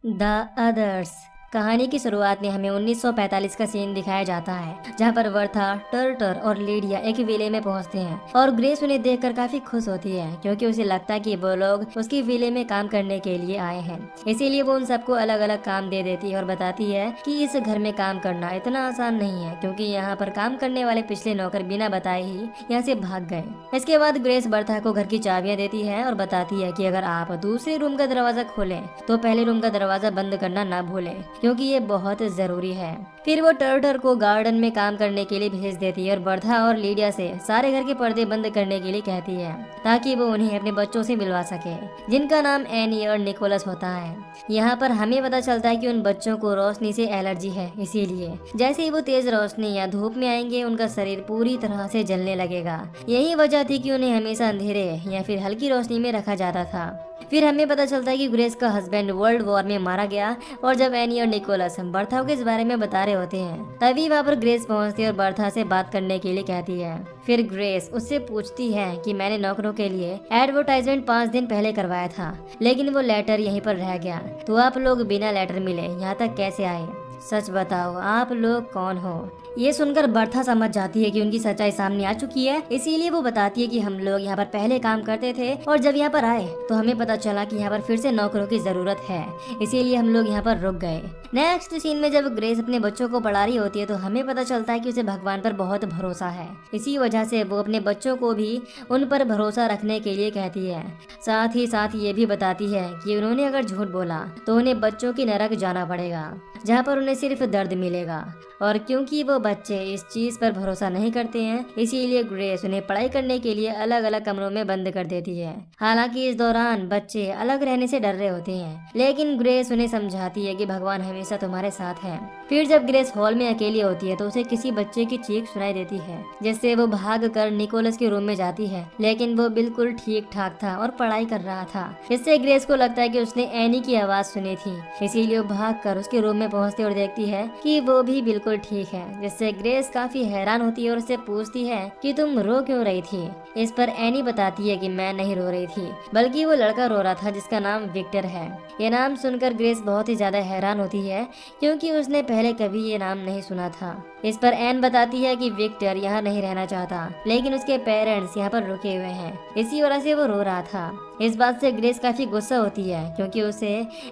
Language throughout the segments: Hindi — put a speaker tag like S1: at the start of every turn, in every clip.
S1: द अदर्स कहानी की शुरुआत में हमें 1945 का सीन दिखाया जाता है, जहां पर वर्था, टर्टर और लीडिया एक विले में पहुंचते हैं और ग्रेस उन्हें देखकर काफी खुश होती है क्योंकि उसे लगता है कि वो लोग उसकी विले में काम करने के लिए आए हैं। इसीलिए वो उन सबको अलग अलग काम दे देती है और बताती है कि इस घर में काम करना इतना आसान नहीं है क्योंकि यहाँ पर काम करने वाले पिछले नौकर बिना बताए ही यहाँ से भाग गए। इसके बाद ग्रेस बर्था को घर की चाबियां देती है और बताती है कि अगर आप दूसरे रूम का दरवाजा खोलें तो पहले रूम का दरवाजा बंद करना ना भूलें क्योंकि ये बहुत जरूरी है। फिर वो टर्टर को गार्डन में काम करने के लिए भेज देती है और बर्था और लीडिया से सारे घर के पर्दे बंद करने के लिए कहती है ताकि वो उन्हें अपने बच्चों से मिलवा सके, जिनका नाम एनी और निकोलस होता है। यहाँ पर हमें पता चलता है कि उन बच्चों को रोशनी से एलर्जी है, इसीलिए जैसे ही वो तेज रोशनी या धूप में आएंगे उनका शरीर पूरी तरह से जलने लगेगा। यही वजह थी कि उन्हें हमेशा अंधेरे या फिर हल्की रोशनी में रखा जाता था। फिर हमें पता चलता है कि ग्रेस का हस्बैंड वर्ल्ड वॉर में मारा गया और जब एनी और निकोलस बर्था को इस बारे में बता रहे होते हैं तभी वहाँ पर ग्रेस पहुँचती है और बर्था से बात करने के लिए कहती है। फिर ग्रेस उससे पूछती है कि मैंने नौकरों के लिए एडवर्टाइजमेंट 5 दिन पहले करवाया था लेकिन वो लेटर यहीं पर रह गया, तो आप लोग बिना लेटर मिले यहाँ तक कैसे आए? सच बताओ आप लोग कौन हो? ये सुनकर बर्था समझ जाती है कि उनकी सच्चाई सामने आ चुकी है, इसीलिए वो बताती है कि हम लोग यहाँ पर पहले काम करते थे और जब यहाँ पर आए तो हमें पता चला कि यहाँ पर फिर से नौकरों की जरूरत है, इसीलिए हम लोग यहाँ पर रुक गए। नेक्स्ट सीन में जब ग्रेस अपने बच्चों को पढ़ा रही होती है तो हमें पता चलता है कि उसे भगवान पर बहुत भरोसा है, इसी वजह से वो अपने बच्चों को भी उन पर भरोसा रखने के लिए कहती है। साथ ही साथ ये भी बताती है कि उन्होंने अगर झूठ बोला तो उन्हें बच्चों की नरक जाना पड़ेगा, जहाँ पर उन्हें सिर्फ दर्द मिलेगा। और क्योंकि वो बच्चे इस चीज पर भरोसा नहीं करते हैं, इसीलिए ग्रेस उन्हें पढ़ाई करने के लिए अलग अलग कमरों में बंद कर देती है। हालांकि इस दौरान बच्चे अलग रहने से डर रहे होते हैं, लेकिन ग्रेस उन्हें समझाती है कि भगवान हमेशा तुम्हारे साथ है। फिर जब ग्रेस हॉल में अकेली होती है तो उसे किसी बच्चे की चीख सुनाई देती है, जिससे वो भाग कर निकोलस के रूम में जाती है, लेकिन वो बिल्कुल ठीक ठाक था और पढ़ाई कर रहा था। इससे ग्रेस को लगता है कि उसने एनी की आवाज सुनी थी, इसीलिए वो भाग कर उसके रूम में पहुंचती और देखती है कि वो भी बिल्कुल ठीक है, जिससे ग्रेस काफी हैरान होती है और उससे पूछती है कि तुम रो क्यों रही थी? इस पर एनी बताती है कि मैं नहीं रो रही थी, बल्कि वो लड़का रो रहा था जिसका नाम विक्टर है। ये नाम सुनकर ग्रेस बहुत ही ज्यादा हैरान होती है क्योंकि उसने पहले कभी ये नाम नहीं सुना था। इस पर एन बताती है कि विक्टर यहाँ नहीं रहना चाहता, लेकिन उसके पेरेंट्स यहाँ पर रुके हुए हैं, इसी वजह से वो रो रहा था। इस बात से ग्रेस काफी गुस्सा होती है क्योंकि उसे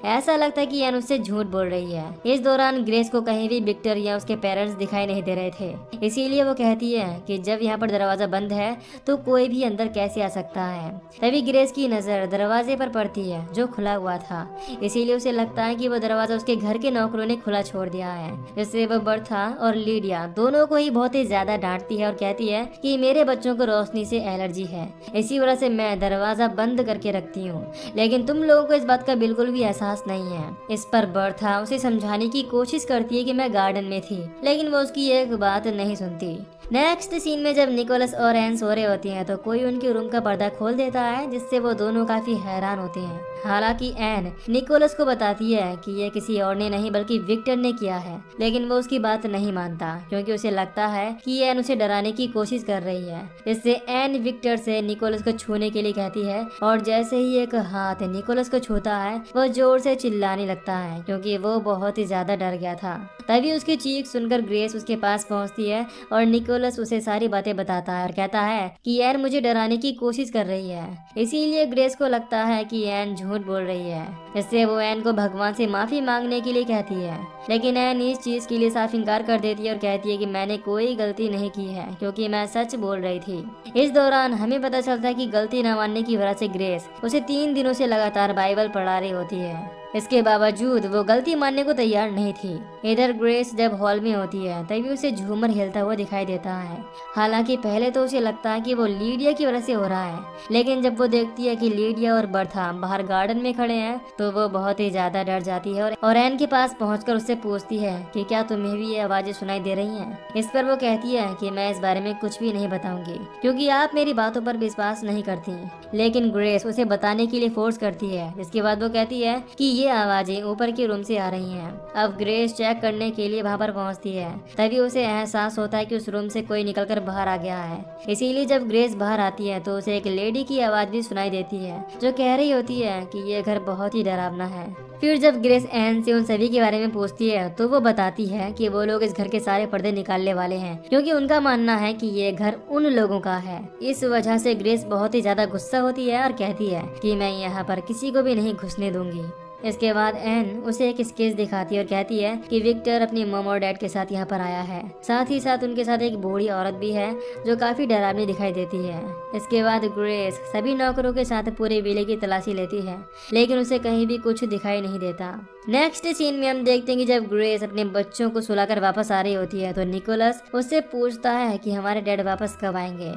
S1: ऐसा लगता है कि एन उससे झूठ बोल रही है। इस दौरान ग्रेस को कहीं भी विक्टर या उसके पेरेंट्स दिखाई नहीं दे रहे थे, इसीलिए वो कहती है कि जब यहाँ पर दरवाजा बंद है तो कोई भी अंदर कैसे आ सकता है। तभी ग्रेस की नजर दरवाजे पर पड़ती है जो खुला हुआ था, इसीलिए उसे लगता है कि वो दरवाजा उसके घर के नौकरों ने खुला छोड़ दिया है, जिससे वो बर्था और लीडिया दोनों को ही बहुत ही ज्यादा डांटती है और कहती है कि मेरे बच्चों को रोशनी से एलर्जी है, इसी वजह से मैं दरवाजा बंद करके रखती हूँ, लेकिन तुम लोगों को इस बात का बिल्कुल भी एहसास नहीं है। इस पर बर्था उसे समझाने की कोशिश करती है कि मैं गार्डन में थी, लेकिन वो उसकी एक बात नहीं सुनती। नेक्स्ट सीन में जब निकोलस और एन सो रहे होती हैं तो कोई उनके रूम का पर्दा खोल देता है, जिससे वो दोनों काफी हैरान होते हैं। हालांकि एन निकोलस को बताती है कि ये किसी और ने नहीं बल्कि विक्टर ने किया है, लेकिन वो उसकी बात नहीं मानता क्योंकि उसे लगता है कि एन उसे डराने की कोशिश कर रही है। इससे एन विक्टर से निकोलस को छूने के लिए कहती है और जैसे ही एक हाथ निकोलस को छूता है वो जोर से चिल्लाने लगता है क्योंकि वो बहुत ही ज्यादा डर गया था। तभी उसकी चीख सुनकर ग्रेस उसके पास पहुंचती है और निकोलस उसे सारी बातें बताता है और कहता है कि एन मुझे डराने की कोशिश कर रही है। इसीलिए ग्रेस को लगता है कि एन झूठ बोल रही है, इससे वो एन को भगवान से माफी मांगने के लिए कहती है, लेकिन एन इस चीज के लिए साफ इनकार कर देती है और कहती है कि मैंने कोई गलती नहीं की है क्योंकि मैं सच बोल रही थी। इस दौरान हमें पता चलता है कि गलती न मानने की वजह से ग्रेस उसे 3 दिनों से लगातार बाइबल पढ़ा रही होती है। इसके बावजूद वो गलती मानने को तैयार नहीं थी। इधर ग्रेस जब हॉल में होती है तभी उसे झूमर हिलता हुआ दिखाई देता है। हालांकि पहले तो उसे लगता है कि वो लीडिया की वजह से हो रहा है, लेकिन जब वो देखती है कि लीडिया और बर्था बाहर गार्डन में खड़े हैं तो वो बहुत ही ज्यादा डर जाती है और एन के पास पहुंचकर उससे पूछती है कि क्या तुम्हें भी ये आवाजें सुनाई दे रही हैं? इस पर वो कहती है कि मैं इस बारे में कुछ भी नहीं बताऊंगी क्योंकि आप मेरी बातों पर विश्वास नहीं करती, लेकिन ग्रेस उसे बताने के लिए फोर्स करती है। इसके बाद वो कहती है कि ये आवाजें ऊपर के रूम से आ रही हैं। अब ग्रेस चेक करने के लिए वहाँ पर पहुँचती है। तभी उसे एहसास होता है कि उस रूम से कोई निकलकर बाहर आ गया है। इसीलिए जब ग्रेस बाहर आती है तो उसे एक लेडी की आवाज भी सुनाई देती है, जो कह रही होती है कि ये घर बहुत ही डरावना है। फिर जब ग्रेस एन से उन सभी के बारे में पूछती है तो वो बताती है कि वो लोग इस घर के सारे पर्दे निकालने वाले हैं, क्योंकि उनका मानना है कि ये घर उन लोगों का है। इस वजह से ग्रेस बहुत ही ज्यादा गुस्सा होती है और कहती है कि मैं यहाँ पर किसी को भी नहीं घुसने दूंगी। इसके बाद एन उसे एक स्केच दिखाती है और कहती है कि विक्टर अपनी मॉम और डैड के साथ यहाँ पर आया है। साथ ही साथ उनके साथ एक बूढ़ी औरत भी है जो काफी डरावनी दिखाई देती है। इसके बाद ग्रेस सभी नौकरों के साथ पूरे विले की तलाशी लेती है, लेकिन उसे कहीं भी कुछ दिखाई नहीं देता। नेक्स्ट सीन में हम देखते हैं कि जब ग्रेस अपने बच्चों को सुलाकर वापस आ रही होती है तो निकोलस उससे पूछता है कि हमारे डैड वापस कब आएंगे।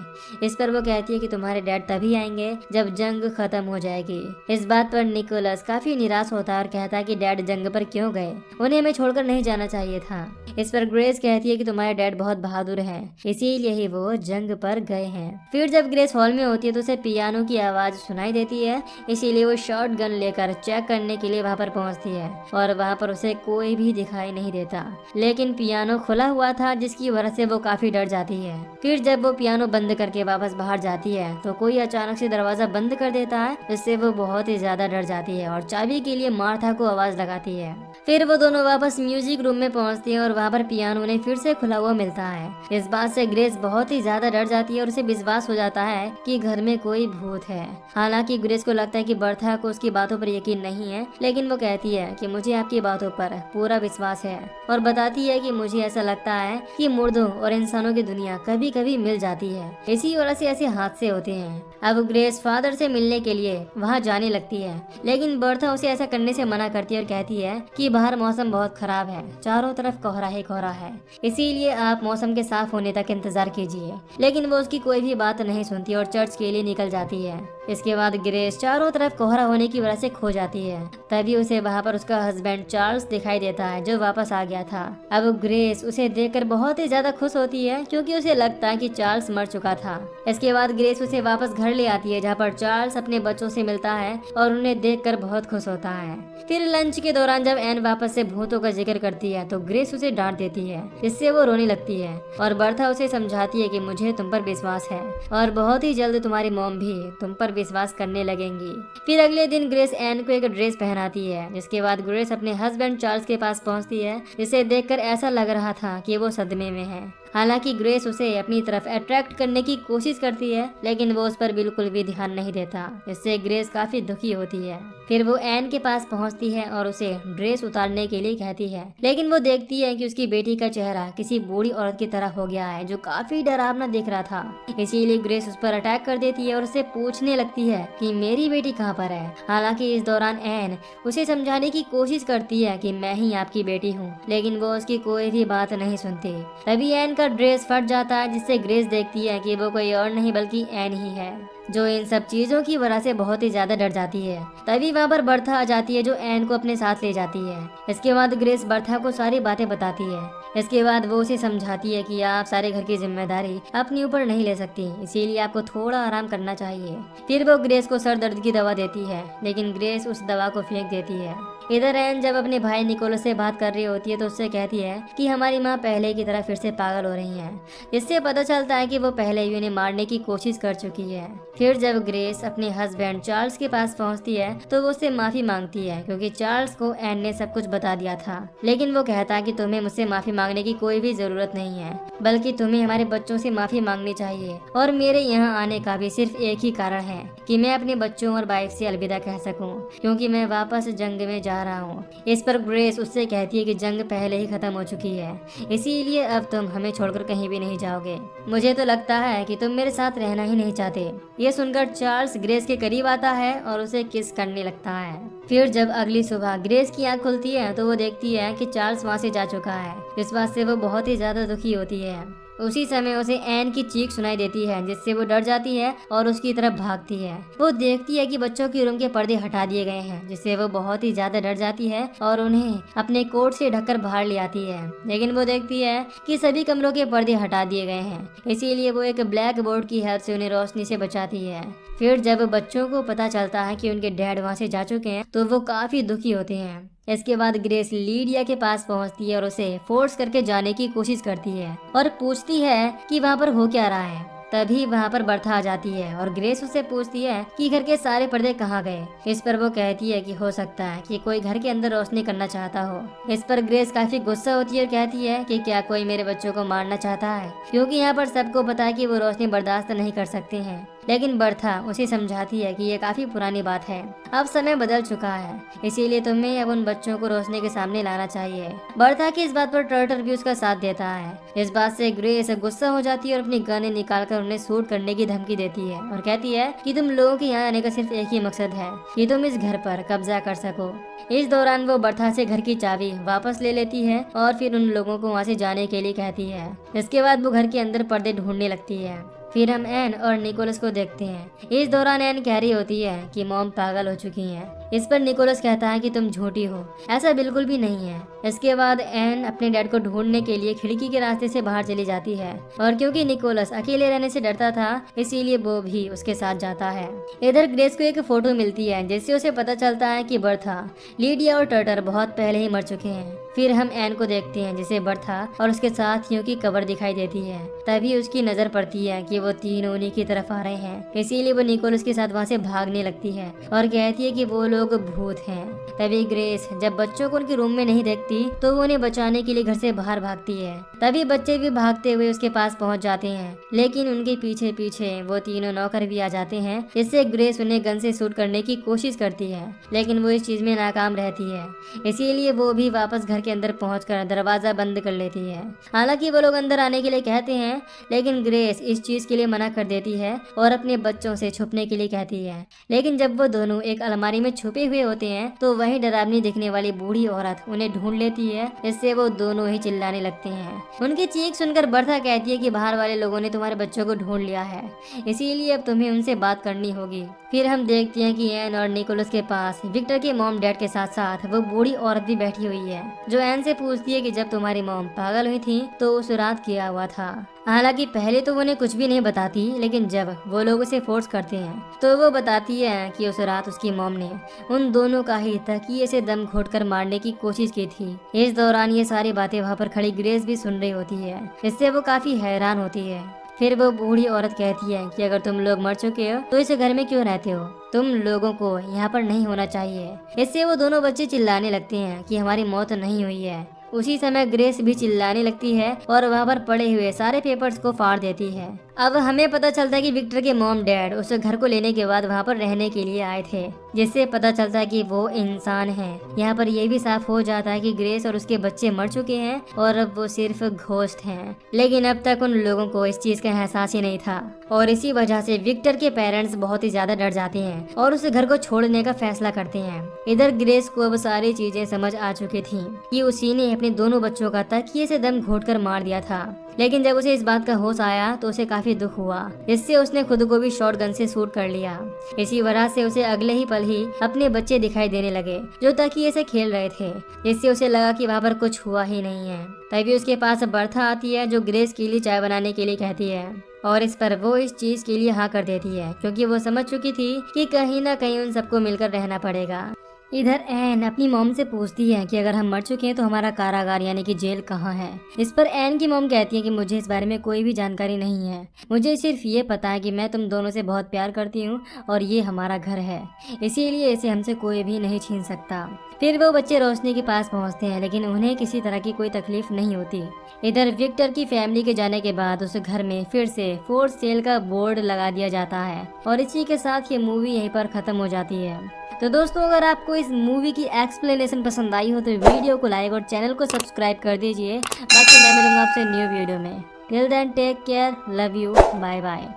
S1: इस पर वो कहती है कि तुम्हारे डैड तभी आएंगे जब जंग खत्म हो जाएगी। इस बात पर निकोलस काफी निराश होता है और कहता है कि डैड जंग पर क्यों गए, उन्हें हमें छोड़कर नहीं जाना चाहिए था। इस पर ग्रेस कहती है कि तुम्हारे डैड बहुत बहादुर हैं, इसीलिए ही वो जंग पर गए हैं। फिर जब ग्रेस हॉल में होती है तो उसे पियानो की आवाज सुनाई देती है, इसीलिए वो शॉर्ट गन लेकर चेक करने के लिए वहाँ पर पहुँचती है और वहाँ पर उसे कोई भी दिखाई नहीं देता, लेकिन पियानो खुला हुआ था जिसकी वजह से वो काफी डर जाती है। फिर जब वो पियानो बंद करके वापस बाहर जाती है तो कोई अचानक से दरवाजा बंद कर देता है, जिससे वो बहुत ही ज्यादा डर जाती है और चाबी के लिए मार्था को आवाज लगाती है। फिर वो दोनों वापस म्यूजिक रूम में पहुंचती है और वहाँ पर पियानो उन्हें फिर से खुला हुआ मिलता है। इस बात से ग्रेस बहुत ही ज्यादा डर जाती है और उसे विश्वास हो जाता है कि घर में कोई भूत है। हालांकि ग्रेस को लगता है कि बर्था को उसकी बातों पर यकीन नहीं है, लेकिन वो कहती है कि मुझे आपकी बातों पर पूरा विश्वास है और बताती है कि मुझे ऐसा लगता है कि मुर्दों और इंसानों की दुनिया कभी कभी मिल जाती है, इसी वजह से ऐसे हादसे होते हैं। अब ग्रेस फादर से मिलने के लिए वहाँ जाने लगती है, लेकिन बर्था उसे ऐसा करने से मना करती है और कहती है कि बाहर मौसम बहुत खराब है, चारों तरफ कोहरा ही कोहरा है, इसीलिए आप मौसम के साफ होने तक इंतजार कीजिए। लेकिन वो उसकी कोई भी बात नहीं सुनती और चर्च के लिए निकल जाती है। इसके बाद ग्रेस चारों तरफ कोहरा होने की वजह से खो जाती है। तभी उसे वहाँ पर उसका हस्बैंड चार्ल्स दिखाई देता है जो वापस आ गया था। अब ग्रेस उसे देखकर बहुत ही ज्यादा खुश होती है, क्योंकि उसे लगता है कि चार्ल्स मर चुका था। इसके बाद ग्रेस उसे वापस घर ले आती है, जहाँ पर चार्ल्स अपने बच्चों से मिलता है और उन्हें देखकर बहुत खुश होता है। फिर लंच के दौरान जब एन वापस से भूतों का जिक्र करती है तो ग्रेस उसे डांट देती है, जिससे वो रोने लगती है और बर्था उसे समझाती है कि मुझे तुम पर विश्वास है और बहुत ही जल्द तुम्हारी मॉम भी तुम पर विश्वास करने लगेंगी। फिर अगले दिन ग्रेस एन को एक ड्रेस पहनाती है, जिसके बाद ग्रेस अपने हस्बैंड चार्ल्स के पास पहुंचती है, जिसे देखकर ऐसा लग रहा था कि वो सदमे में है। हालांकि ग्रेस उसे अपनी तरफ अट्रैक्ट करने की कोशिश करती है, लेकिन वो उस पर बिल्कुल भी ध्यान नहीं देता, इससे ग्रेस काफी दुखी होती है। फिर वो एन के पास पहुंचती है और उसे ड्रेस उतारने के लिए कहती है, लेकिन वो देखती है कि उसकी बेटी का चेहरा किसी बूढ़ी औरत की तरह हो गया है, जो काफी डरावना दिख रहा था। इसीलिए ग्रेस उस पर अटैक कर देती है और उससे पूछने लगती है कि मेरी बेटी कहाँ पर है। हालांकि इस दौरान एन उसे समझाने की कोशिश करती है कि मैं ही आपकी बेटी हूँ, लेकिन वो उसकी कोई भी बात नहीं सुनती। तभी एन का ड्रेस फट जाता है, जिससे ग्रेस देखती है कि वो कोई और नहीं बल्कि एन ही है, जो इन सब चीजों की वजह से बहुत ही ज्यादा डर जाती है। तभी वहाँ पर बर्था आ जाती है, जो एन को अपने साथ ले जाती है। इसके बाद ग्रेस बर्था को सारी बातें बताती है। इसके बाद वो उसे समझाती है कि आप सारे घर की जिम्मेदारी अपने ऊपर नहीं ले सकती, इसीलिए आपको थोड़ा आराम करना चाहिए। फिर वो ग्रेस को सर दर्द की दवा देती है, लेकिन ग्रेस उस दवा को फेंक देती है। इधर एन जब अपने भाई निकोलस से बात कर रही होती है तो उससे कहती है कि हमारी माँ पहले की तरह फिर से पागल हो रही है, जिससे पता चलता है कि वो पहले भी उन्हें मारने की कोशिश कर चुकी है। फिर जब ग्रेस अपने हस्बैंड चार्ल्स के पास पहुंचती है तो वो उससे माफी मांगती है, क्योंकि चार्ल्स को एन ने सब कुछ बता दिया था। लेकिन वो कहता है कि तुम्हें मुझसे माफी मांगने की कोई भी जरूरत नहीं है, बल्कि तुम्हें हमारे बच्चों से माफी मांगनी चाहिए, और मेरे यहाँ आने का भी सिर्फ एक ही कारण है कि मैं अपने बच्चों और वाइफ से अलविदा कह सकूं, क्योंकि मैं वापस जंग में जा रहा हूँ। इस पर ग्रेस उससे कहती है कि जंग पहले ही खत्म हो चुकी है, इसीलिए अब तुम हमें छोड़कर कहीं भी नहीं जाओगे। मुझे तो लगता है कि तुम मेरे साथ रहना ही नहीं चाहते। ये सुनकर चार्ल्स ग्रेस के करीब आता है और उसे किस करने लगता है। फिर जब अगली सुबह ग्रेस की आंख खुलती है तो वो देखती है कि चार्ल्स वहाँ से जा चुका है। इस बात से वो बहुत ही ज्यादा दुखी होती है। उसी समय उसे एन की चीख सुनाई देती है, जिससे वो डर जाती है और उसकी तरफ भागती है। वो देखती है कि बच्चों के रूम के पर्दे हटा दिए गए हैं, जिससे वो बहुत ही ज्यादा डर जाती है और उन्हें अपने कोट से ढककर बाहर ले आती है। लेकिन वो देखती है कि सभी कमरों के पर्दे हटा दिए गए हैं, इसीलिए वो एक ब्लैक बोर्ड की हेल्प से उन्हें रोशनी से बचाती है। फिर जब बच्चों को पता चलता है कि उनके डैड वहाँ से जा चुके हैं तो वो काफी दुखी होते हैं। इसके बाद ग्रेस लीडिया के पास पहुंचती है और उसे फोर्स करके जाने की कोशिश करती है और पूछती है कि वहाँ पर हो क्या रहा है। तभी वहाँ पर बर्था आ जाती है और ग्रेस उससे पूछती है कि घर के सारे पर्दे कहाँ गए। इस पर वो कहती है कि हो सकता है कि कोई घर के अंदर रोशनी करना चाहता हो। इस पर ग्रेस काफी गुस्सा होती है और कहती है कि क्या कोई मेरे बच्चों को मारना चाहता है, क्योंकि यहाँ पर सबको पता है कि वो रोशनी बर्दाश्त नहीं कर सकते हैं। लेकिन बर्था उसे समझाती है कि ये काफी पुरानी बात है, अब समय बदल चुका है, इसीलिए तुम्हें अब उन बच्चों को रोशनी के सामने लाना चाहिए। बर्था की इस बात पर टर्टल भी उसका साथ देता है। इस बात से ग्रेस गुस्सा हो जाती है और अपनी गन निकालकर उन्हें शूट करने की धमकी देती है और कहती है कि तुम लोगों के यहाँ आने का सिर्फ एक ही मकसद है कि तुम इस घर पर कब्जा कर सको। इस दौरान वो बर्था से घर की चाबी वापस ले लेती है और फिर उन लोगों को वहाँ से जाने के लिए कहती है। इसके बाद वो घर के अंदर पर्दे ढूंढने लगती है। फिर हम एन और निकोलस को देखते हैं। इस दौरान एन कह रही होती है कि मॉम पागल हो चुकी हैं। इस पर निकोलस कहता है कि तुम झूठी हो, ऐसा बिल्कुल भी नहीं है। इसके बाद एन अपने डैड को ढूंढने के लिए खिड़की के रास्ते से बाहर चली जाती है और क्योंकि निकोलस अकेले रहने से डरता था इसीलिए वो भी उसके साथ जाता है। इधर ग्रेस को एक फोटो मिलती है जिससे उसे पता चलता है कि बर्था, लीडिया और टर्टर बहुत पहले ही मर चुके हैं। फिर हम एन को देखते हैं जिसे बर्था और उसके साथियों की कब्र दिखाई देती है। तभी उसकी नजर पड़ती है कि वो तीनों उन्हीं की तरफ आ रहे हैं, इसीलिए वो निकोलस के साथ वहाँ से भागने लगती है और कहती है कि वो लोग भूत हैं। तभी ग्रेस जब बच्चों को उनके रूम में नहीं देखती तो वो उन्हें बचाने के लिए घर से बाहर भागती है। तभी बच्चे भी भागते हुए उसके पास पहुंच जाते हैं, लेकिन उनके पीछे पीछे वो तीनों नौकर भी आ जाते हैं, जिससे ग्रेस उन्हें गन से शूट करने की कोशिश करती है, लेकिन वो इस चीज में नाकाम रहती है। इसीलिए वो भी वापस घर के अंदर पहुंचकर दरवाजा बंद कर लेती है। हालांकि वो लोग अंदर आने के लिए कहते हैं, लेकिन ग्रेस इस चीज के लिए मना कर देती है और अपने बच्चों से छुपने के लिए कहती है। लेकिन जब वो दोनों एक अलमारी में छुपे हुए होते हैं तो वही डरावनी दिखने वाली बूढ़ी औरत उन्हें ढूंढ लेती है, इससे वो दोनों ही चिल्लाने लगते हैं। उनकी चीख सुनकर बर्था कहती है कि बाहर वाले लोगों ने तुम्हारे बच्चों को ढूंढ लिया है, इसीलिए अब तुम्हें उनसे बात करनी होगी। फिर हम देखते हैं कि एन और निकोलस के पास विक्टर के मॉम डैड के साथ साथ वो बूढ़ी औरत भी बैठी हुई है, जो एन से पूछती है कि जब तुम्हारी मॉम पागल हुई थी तो उस रात क्या हुआ था। हालांकि पहले तो वो उन्हें कुछ भी नहीं बताती, लेकिन जब वो लोग उसे फोर्स करते हैं तो वो बताती है कि उस रात उसकी मॉम ने उन दोनों का ही तकिए से दम घोटकर मारने की कोशिश की थी। इस दौरान ये सारी बातें वहाँ पर खड़ी ग्रेस भी सुन रही होती है, इससे वो काफी हैरान होती है। फिर वो बूढ़ी औरत कहती है कि अगर तुम लोग मर चुके हो तो इस घर में क्यों रहते हो, तुम लोगों को यहाँ पर नहीं होना चाहिए। इससे वो दोनों बच्चे चिल्लाने लगते हैं कि हमारी मौत नहीं हुई है। उसी समय ग्रेस भी चिल्लाने लगती है और वहाँ पर पड़े हुए सारे पेपर्स को फाड़ देती है। अब हमें पता चलता है कि विक्टर के मॉम डैड उस घर को लेने के बाद वहाँ पर रहने के लिए आए थे, जिससे पता चलता है कि वो इंसान हैं। यहाँ पर यह भी साफ हो जाता है कि ग्रेस और उसके बच्चे मर चुके हैं और अब वो सिर्फ घोस्ट हैं। लेकिन अब तक उन लोगों को इस चीज का एहसास ही नहीं था और इसी वजह से विक्टर के पेरेंट्स बहुत ही ज्यादा डर जाते हैं और उस घर को छोड़ने का फैसला करते हैं। इधर ग्रेस को अब सारी चीजें समझ आ चुकी थी कि उसी ने अपने दोनों बच्चों का तकिए से दम घोटकर मार दिया था। लेकिन जब उसे इस बात का होश आया तो उसे काफी दुख हुआ, इससे उसने खुद को भी शॉट गन से शूट कर लिया। इसी वजह से उसे अगले ही पल ही अपने बच्चे दिखाई देने लगे जो तकिए से खेल रहे थे, जिससे उसे लगा कि वहाँ पर कुछ हुआ ही नहीं है। तभी उसके पास बर्था आती है जो ग्रेस के लिए चाय बनाने के लिए कहती है और इस पर वो इस चीज के लिए हाँ कर देती है, क्योंकि वो समझ चुकी थी कि कहीं ना कहीं उन सबको मिलकर रहना पड़ेगा। इधर एन अपनी मॉम से पूछती है कि अगर हम मर चुके हैं तो हमारा कारागार यानी कि जेल कहाँ है। इस पर एन की मॉम कहती है कि मुझे इस बारे में कोई भी जानकारी नहीं है, मुझे सिर्फ ये पता है कि मैं तुम दोनों से बहुत प्यार करती हूँ और ये हमारा घर है, इसीलिए इसे हमसे कोई भी नहीं छीन सकता। फिर वो बच्चे रोशनी के पास पहुँचते हैं, लेकिन उन्हें किसी तरह की कोई तकलीफ नहीं होती। इधर विक्टर की फैमिली के जाने के बाद उस घर में फिर से फोर्स सेल का बोर्ड लगा दिया जाता है और इसी के साथ ये मूवी यहीं पर खत्म हो जाती है। तो दोस्तों, अगर आपको इस मूवी की एक्सप्लेनेशन पसंद आई हो तो वीडियो को लाइक और चैनल को सब्सक्राइब कर दीजिए। बाकी मैं मिलूंगा आपसे न्यू वीडियो में। Till then take care, love you, bye bye.